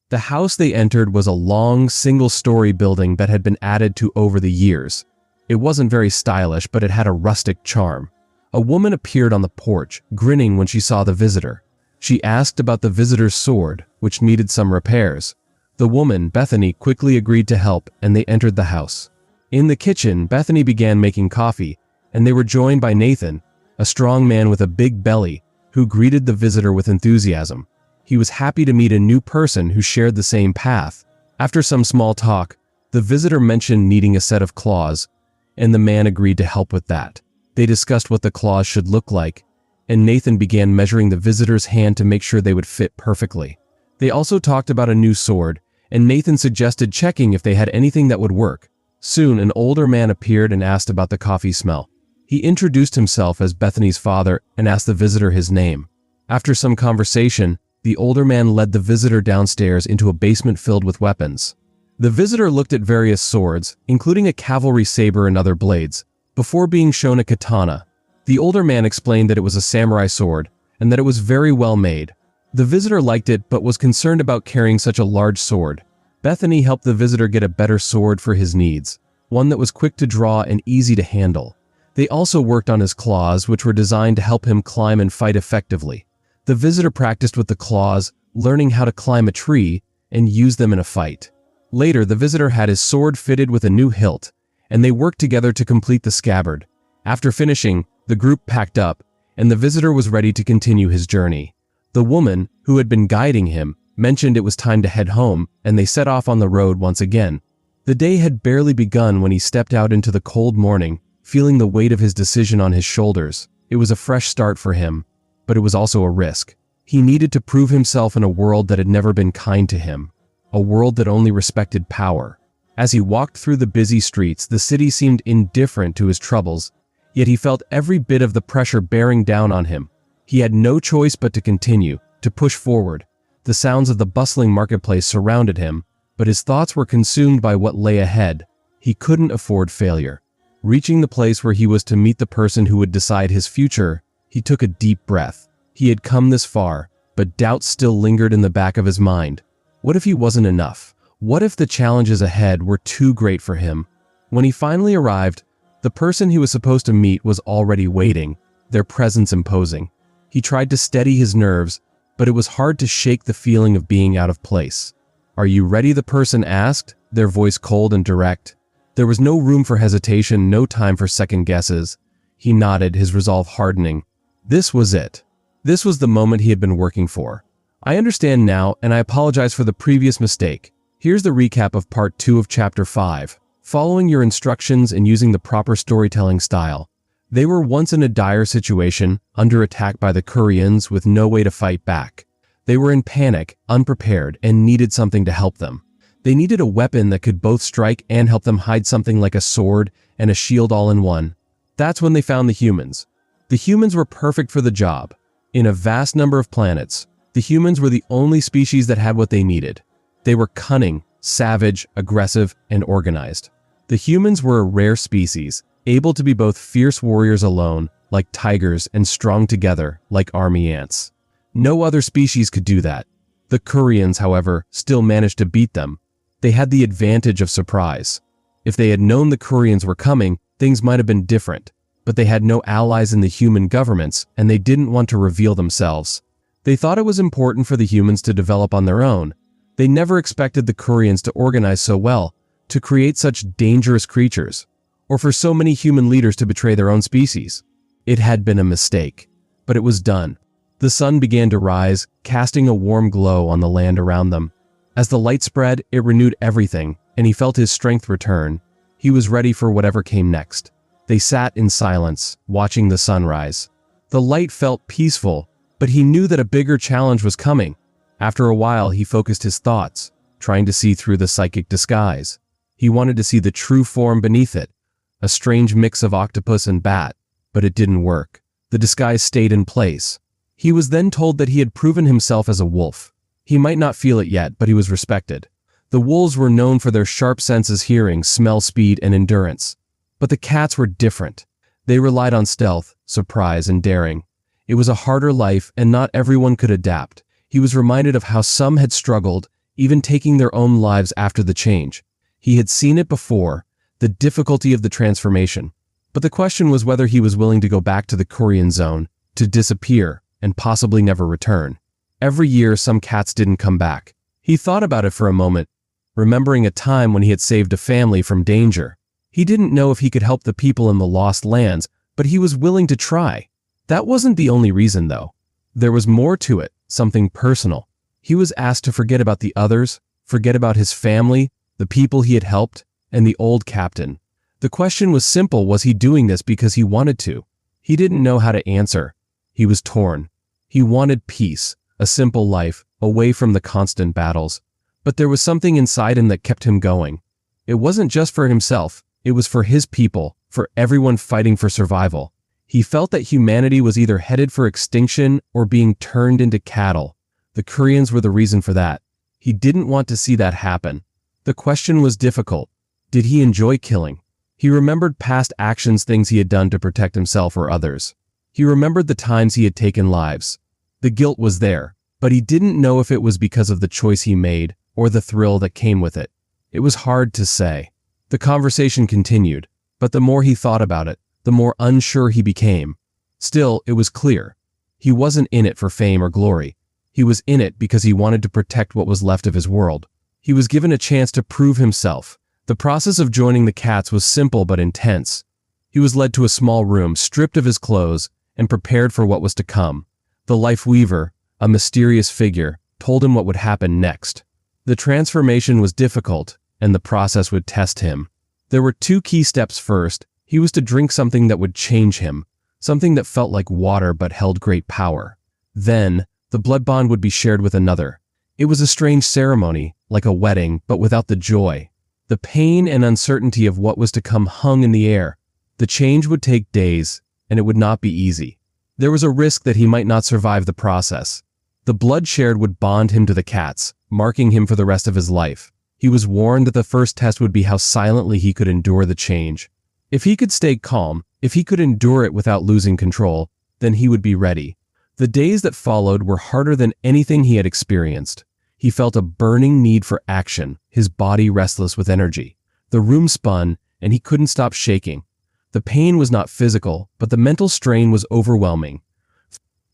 The house they entered was a long, single-story building that had been added to over the years. It wasn't very stylish, but it had a rustic charm. A woman appeared on the porch, grinning when she saw the visitor. She asked about the visitor's sword, which needed some repairs. The woman, Bethany, quickly agreed to help, and they entered the house. In the kitchen, Bethany began making coffee, and they were joined by Nathan, a strong man with a big belly, who greeted the visitor with enthusiasm. He was happy to meet a new person who shared the same path. After some small talk, the visitor mentioned needing a set of claws, and the man agreed to help with that. They discussed what the claws should look like, and Nathan began measuring the visitor's hand to make sure they would fit perfectly. They also talked about a new sword, and Nathan suggested checking if they had anything that would work. Soon, an older man appeared and asked about the coffee smell. He introduced himself as Bethany's father and asked the visitor his name. After some conversation, the older man led the visitor downstairs into a basement filled with weapons. The visitor looked at various swords, including a cavalry saber and other blades, before being shown a katana. The older man explained that it was a samurai sword and that it was very well made. The visitor liked it but was concerned about carrying such a large sword. Bethany helped the visitor get a better sword for his needs, one that was quick to draw and easy to handle. They also worked on his claws, which were designed to help him climb and fight effectively. The visitor practiced with the claws, learning how to climb a tree and use them in a fight. Later, the visitor had his sword fitted with a new hilt, and they worked together to complete the scabbard. After finishing, the group packed up, and the visitor was ready to continue his journey. The woman, who had been guiding him, mentioned it was time to head home, and they set off on the road once again. The day had barely begun when he stepped out into the cold morning, feeling the weight of his decision on his shoulders. It was a fresh start for him, but it was also a risk. He needed to prove himself in a world that had never been kind to him, a world that only respected power. As he walked through the busy streets, the city seemed indifferent to his troubles, yet he felt every bit of the pressure bearing down on him. He had no choice but to continue, to push forward. The sounds of the bustling marketplace surrounded him, but his thoughts were consumed by what lay ahead. He couldn't afford failure. Reaching the place where he was to meet the person who would decide his future, he took a deep breath. He had come this far, but doubt still lingered in the back of his mind. What if he wasn't enough? What if the challenges ahead were too great for him? When he finally arrived, the person he was supposed to meet was already waiting, their presence imposing. He tried to steady his nerves, but it was hard to shake the feeling of being out of place. "Are you ready?" the person asked, their voice cold and direct. There was no room for hesitation, no time for second guesses. He nodded, his resolve hardening. This was it. This was the moment he had been working for. "I understand now, and I apologize for the previous mistake. Here's the recap of Part 2 of Chapter 5. Following your instructions and using the proper storytelling style. They were once in a dire situation, under attack by the Koreans with no way to fight back. They were in panic, unprepared, and needed something to help them. They needed a weapon that could both strike and help them hide, something like a sword and a shield all in one. That's when they found the humans. The humans were perfect for the job. In a vast number of planets, the humans were the only species that had what they needed. They were cunning, savage, aggressive, and organized. The humans were a rare species, able to be both fierce warriors alone, like tigers, and strong together, like army ants. No other species could do that. The Koreans, however, still managed to beat them. They had the advantage of surprise. If they had known the Koreans were coming, things might have been different, but they had no allies in the human governments, and they didn't want to reveal themselves. They thought it was important for the humans to develop on their own. They never expected the Koreans to organize so well, to create such dangerous creatures, or for so many human leaders to betray their own species. It had been a mistake, but it was done. The sun began to rise, casting a warm glow on the land around them. As the light spread, it renewed everything, and he felt his strength return. He was ready for whatever came next. They sat in silence, watching the sunrise. The light felt peaceful, but he knew that a bigger challenge was coming. After a while, he focused his thoughts, trying to see through the psychic disguise. He wanted to see the true form beneath it, a strange mix of octopus and bat, but it didn't work. The disguise stayed in place. He was then told that he had proven himself as a wolf. He might not feel it yet, but he was respected. The wolves were known for their sharp senses, hearing, smell, speed, and endurance. But the cats were different. They relied on stealth, surprise, and daring. It was a harder life, and not everyone could adapt. He was reminded of how some had struggled, even taking their own lives after the change. He had seen it before, the difficulty of the transformation. But the question was whether he was willing to go back to the Korean zone, to disappear, and possibly never return. Every year some cats didn't come back. He thought about it for a moment, remembering a time when he had saved a family from danger. He didn't know if he could help the people in the lost lands, but he was willing to try. That wasn't the only reason, though. There was more to it, something personal. He was asked to forget about the others, forget about his family, the people he had helped, and the old captain. The question was simple: was he doing this because he wanted to? He didn't know how to answer. He was torn. He wanted peace, a simple life, away from the constant battles. But there was something inside him that kept him going. It wasn't just for himself, it was for his people, for everyone fighting for survival. He felt that humanity was either headed for extinction or being turned into cattle. The Koreans were the reason for that. He didn't want to see that happen. The question was difficult. Did he enjoy killing? He remembered past actions, things he had done to protect himself or others. He remembered the times he had taken lives. The guilt was there, but he didn't know if it was because of the choice he made or the thrill that came with it. It was hard to say. The conversation continued, but the more he thought about it, the more unsure he became. Still, it was clear. He wasn't in it for fame or glory. He was in it because he wanted to protect what was left of his world. He was given a chance to prove himself. The process of joining the cats was simple but intense. He was led to a small room, stripped of his clothes, and prepared for what was to come. The life weaver, a mysterious figure, told him what would happen next. The transformation was difficult, and the process would test him. There were two key steps. First, he was to drink something that would change him, something that felt like water but held great power. Then, the blood bond would be shared with another. It was a strange ceremony, like a wedding, but without the joy. The pain and uncertainty of what was to come hung in the air. The change would take days, and it would not be easy. There was a risk that he might not survive the process. The blood shared would bond him to the cats, marking him for the rest of his life. He was warned that the first test would be how silently he could endure the change. If he could stay calm, if he could endure it without losing control, then he would be ready. The days that followed were harder than anything he had experienced. He felt a burning need for action, his body restless with energy. The room spun, and he couldn't stop shaking. The pain was not physical, but the mental strain was overwhelming.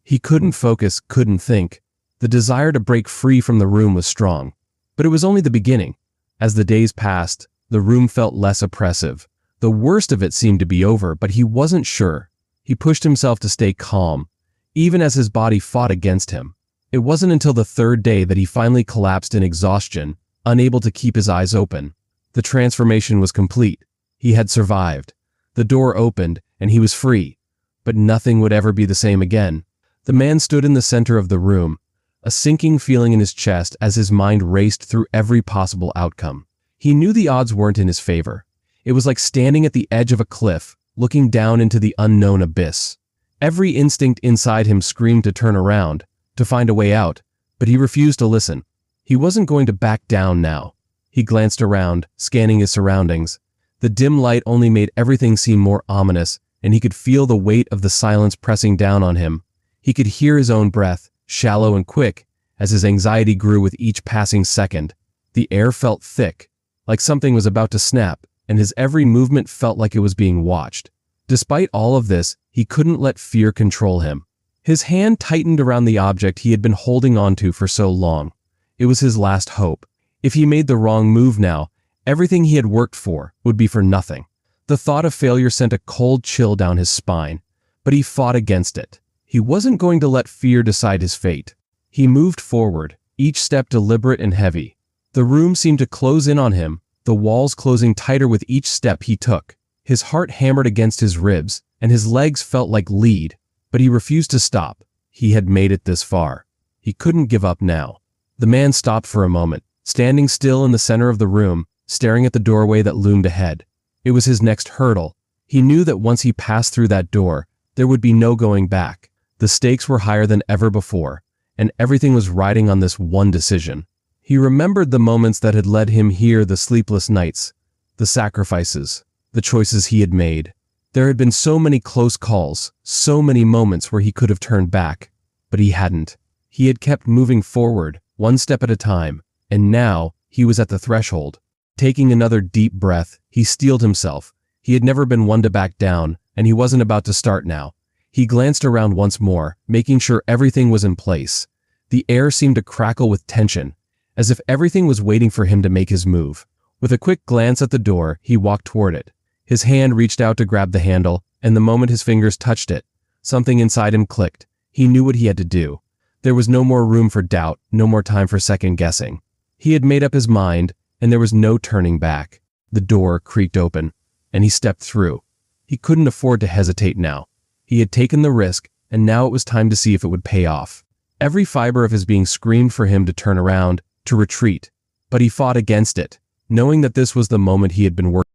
He couldn't focus, couldn't think. The desire to break free from the room was strong. But it was only the beginning. As the days passed, the room felt less oppressive. The worst of it seemed to be over, but he wasn't sure. He pushed himself to stay calm, even as his body fought against him. It wasn't until the third day that he finally collapsed in exhaustion, unable to keep his eyes open. The transformation was complete. He had survived. The door opened, and he was free. But nothing would ever be the same again. The man stood in the center of the room, a sinking feeling in his chest as his mind raced through every possible outcome. He knew the odds weren't in his favor. It was like standing at the edge of a cliff, looking down into the unknown abyss. Every instinct inside him screamed to turn around, to find a way out, but he refused to listen. He wasn't going to back down now. He glanced around, scanning his surroundings. The dim light only made everything seem more ominous, and he could feel the weight of the silence pressing down on him. He could hear his own breath, shallow and quick, as his anxiety grew with each passing second. The air felt thick, like something was about to snap, and his every movement felt like it was being watched. Despite all of this, he couldn't let fear control him. His hand tightened around the object he had been holding onto for so long. It was his last hope. If he made the wrong move now, everything he had worked for would be for nothing. The thought of failure sent a cold chill down his spine, but he fought against it. He wasn't going to let fear decide his fate. He moved forward, each step deliberate and heavy. The room seemed to close in on him, the walls closing tighter with each step he took. His heart hammered against his ribs, and his legs felt like lead. But he refused to stop. He had made it this far. He couldn't give up now. The man stopped for a moment, standing still in the center of the room, staring at the doorway that loomed ahead. It was his next hurdle. He knew that once he passed through that door, there would be no going back. The stakes were higher than ever before, and everything was riding on this one decision. He remembered the moments that had led him here, the sleepless nights, the sacrifices, the choices he had made. There had been so many close calls, so many moments where he could have turned back, but he hadn't. He had kept moving forward, one step at a time, And now, he was at the threshold. Taking another deep breath, he steeled himself. He had never been one to back down, and he wasn't about to start now. He glanced around once more, making sure everything was in place. The air seemed to crackle with tension, as if everything was waiting for him to make his move. With a quick glance at the door, he walked toward it. His hand reached out to grab the handle, and the moment his fingers touched it, something inside him clicked. He knew what he had to do. There was no more room for doubt, no more time for second guessing. He had made up his mind, and there was no turning back. The door creaked open, and he stepped through. He couldn't afford to hesitate now. He had taken the risk, and now it was time to see if it would pay off. Every fiber of his being screamed for him to turn around, to retreat. But he fought against it, knowing that this was the moment he had been working